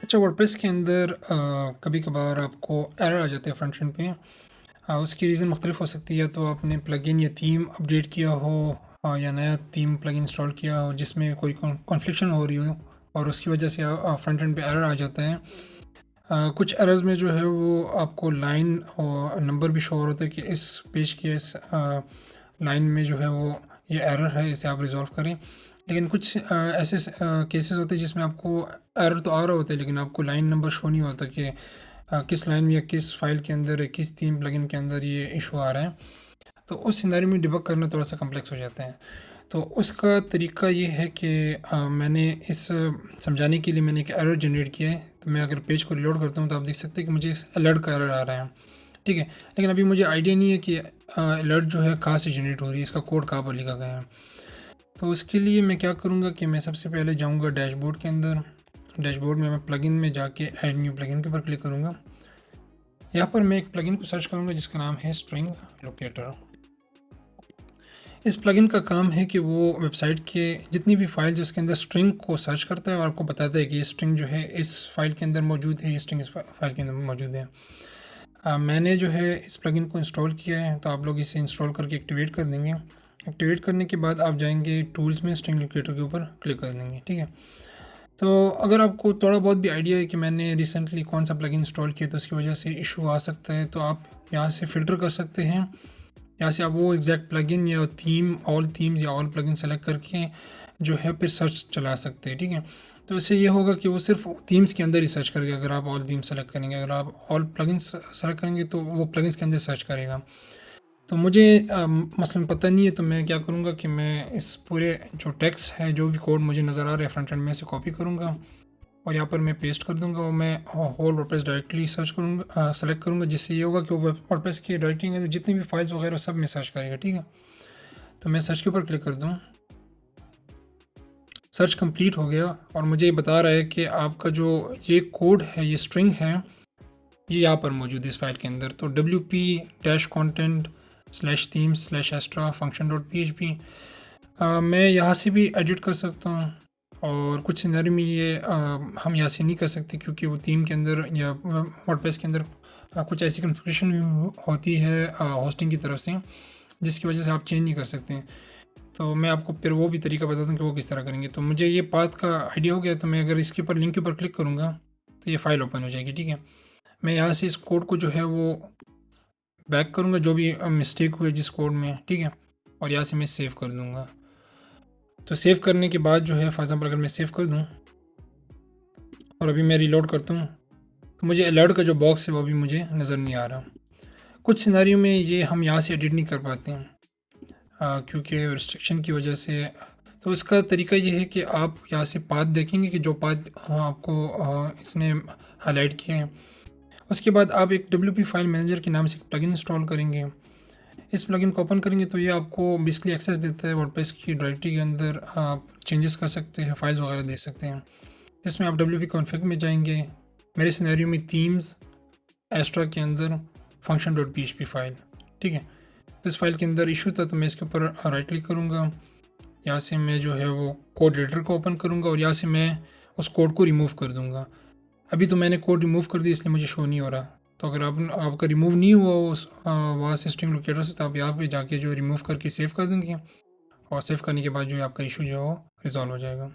अच्छा, वर्डप्रेस के अंदर कभी कभार आपको एरर आ जाते हैं फ्रंट एंड पे। उसकी रीज़न मुख्तलिफ हो सकती है, तो आपने प्लगइन या थीम अपडेट किया हो, या नया थीम प्लगइन इंस्टॉल किया हो जिसमें कोई कॉन्फ्लिक्शन हो रही हो और उसकी वजह से फ्रंट एंड पे एरर आ जाता है। कुछ एरर्स में जो है वो आपको लाइन और नंबर भी शो हो रहा है कि इस पेज के इस लाइन में जो है वो ये एरर है, इसे आप रिज़ॉल्व करें। लेकिन कुछ ऐसे केसेस होते हैं जिसमें आपको एरर तो आ रहा होता है लेकिन आपको लाइन नंबर शो नहीं होता कि किस लाइन में या किस फाइल के अंदर या किस थीम प्लगइन के अंदर ये इशू आ रहा है। तो उस सिनेरियो में डिबग करना थोड़ा सा कम्प्लेक्स हो जाता है। तो उसका तरीका ये है कि मैंने इस समझाने के लिए मैंने एक एरर जनरेट किया है। तो मैं अगर पेज को रिलोड करता हूँ तो आप देख सकते हैं कि मुझे इस अलर्ट का एरर आ रहा है। ठीक है, लेकिन अभी मुझे आइडिया नहीं है कि अलर्ट जो है कहाँ से जनरेट हो रही है, इसका कोड कहाँ पर लिखा गया है। तो उसके लिए मैं क्या करूँगा कि मैं सबसे पहले जाऊँगा डैशबोर्ड के अंदर। डैशबोर्ड में मैं प्लगइन में जाके ऐड न्यू प्लगइन के ऊपर क्लिक करूँगा। यहाँ पर मैं एक प्लगइन को सर्च करूँगा जिसका नाम है स्ट्रिंग लोकेटर। इस प्लगइन का काम है कि वो वेबसाइट के जितनी भी फाइल्स उसके अंदर स्ट्रिंग को सर्च करता है और आपको बताता है कि ये स्ट्रिंग जो है इस फाइल के अंदर मौजूद है, ये स्ट्रिंग इस फाइल के अंदर मौजूद है। मैंने जो है इस प्लगइन को इंस्टॉल किया है, तो आप लोग इसे इंस्टॉल करके एक्टिवेट कर देंगे। एक्टिवेट करने के बाद आप जाएंगे टूल्स में, स्ट्रिंग लोकेटर के ऊपर क्लिक कर देंगे। ठीक है, तो अगर आपको थोड़ा बहुत भी आइडिया है कि मैंने रिसेंटली कौन सा प्लगइन इंस्टॉल किया तो उसकी वजह से इशू आ सकता है, तो आप यहाँ से फ़िल्टर कर सकते हैं। यहाँ से आप वो एग्जैक्ट प्लगइन या थीम, ऑल थीम्स या ऑल प्लगइन सेलेक्ट करके जो है फिर सर्च चला सकते हैं। ठीक है, तो इससे ये होगा कि वो सिर्फ थीम्स के अंदर ही सर्च करेगा। अगर आप ऑल थीम्स सेलेक्ट करेंगे, अगर आप ऑल प्लगइन्स सेलेक्ट करेंगे तो वो प्लगइन्स के अंदर सर्च करेगा। तो मुझे मसलन पता नहीं है, तो मैं क्या करूँगा कि मैं इस पूरे जो टेक्स्ट है, जो भी कोड मुझे नज़र आ रहा है फ्रंट एंड में, से कॉपी करूँगा और यहाँ पर मैं पेस्ट कर दूँगा और मैं होल वर्डप्रेस डायरेक्टली सर्च करूँगा, सेलेक्ट करूँगा, जिससे ये होगा कि वो वर्डप्रेस की डायरेक्टली में जितनी भी फाइल्स वगैरह सब में सर्च करेगा। ठीक है, तो मैं सर्च के ऊपर क्लिक कर दूँ। सर्च कंप्लीट हो गया और मुझे ये बता रहा है कि आपका जो ये कोड है, ये स्ट्रिंग है, ये यहाँ पर मौजूद है इस फाइल के अंदर। तो wp-content/themes/extra function.php मैं यहाँ से भी एडिट कर सकता हूँ। और कुछ सिनेरियो में ये हम यहाँ से नहीं कर सकते क्योंकि वो थीम के अंदर या वर्डप्रेस के अंदर कुछ ऐसी कॉन्फ़िगरेशन होती है होस्टिंग की तरफ से, जिसकी वजह से आप चेंज नहीं कर सकते। तो मैं आपको फिर वो भी तरीका बताता हूँ कि वो किस तरह करेंगे। तो मुझे ये पाथ का आइडिया हो गया, तो मैं अगर इसके ऊपर लिंक के ऊपर क्लिक करूँगा तो ये फ़ाइल ओपन हो जाएगी। ठीक है, मैं यहाँ से इस कोड को जो है वो बैक करूँगा, जो भी मिस्टेक हुई जिस कोड में। ठीक है, और यहाँ से मैं सेव कर दूँगा। तो सेव करने के बाद जो है फॉर एग्जाम्पल अगर मैं सेव कर दूँ और अभी मैं रीलोड करता हूँ तो मुझे अलर्ट का जो बॉक्स है वो भी मुझे नज़र नहीं आ रहा। कुछ सिनेरियो में ये हम यहाँ से एडिट नहीं कर पाते हैं क्योंकि रिस्ट्रिक्शन की वजह से। तो इसका तरीका ये है कि आप यहाँ से पाथ देखेंगे कि जो पाथ आपको इसने हाईलाइट किए हैं, उसके बाद आप एक WP फाइल मैनेजर के नाम से एक प्लगइन इंस्टॉल करेंगे। इस प्लगइन को ओपन करेंगे तो ये आपको बेसिकली एक्सेस देता है वर्डप्रेस की डायरेक्टरी के अंदर। आप चेंजेस कर सकते हैं, फाइल्स वगैरह दे सकते हैं। जिसमें आप WP कॉन्फ़िग में जाएंगे, मेरे सिनेरियो में थीम्स एक्स्ट्रा के अंदर function.php फाइल। ठीक है, तो इस फाइल के अंदर इशू था, तो मैं इसके ऊपर राइट क्लिक करूँगा। यहाँ से मैं जो है वो कोड एडिटर को ओपन करूँगा और यहाँ से मैं उस कोड को रिमूव कर दूँगा। अभी तो मैंने कोड रिमूव कर दिया इसलिए मुझे शो नहीं हो रहा। तो अगर आपका रिमूव नहीं हुआ उस वहाँ से स्ट्रिंग लोकेटर से, तो आप यहाँ पे जाके जो रिमूव करके सेव कर देंगे और सेव करने के बाद जो है आपका इशू जो है वो रिज़ॉल्व हो जाएगा।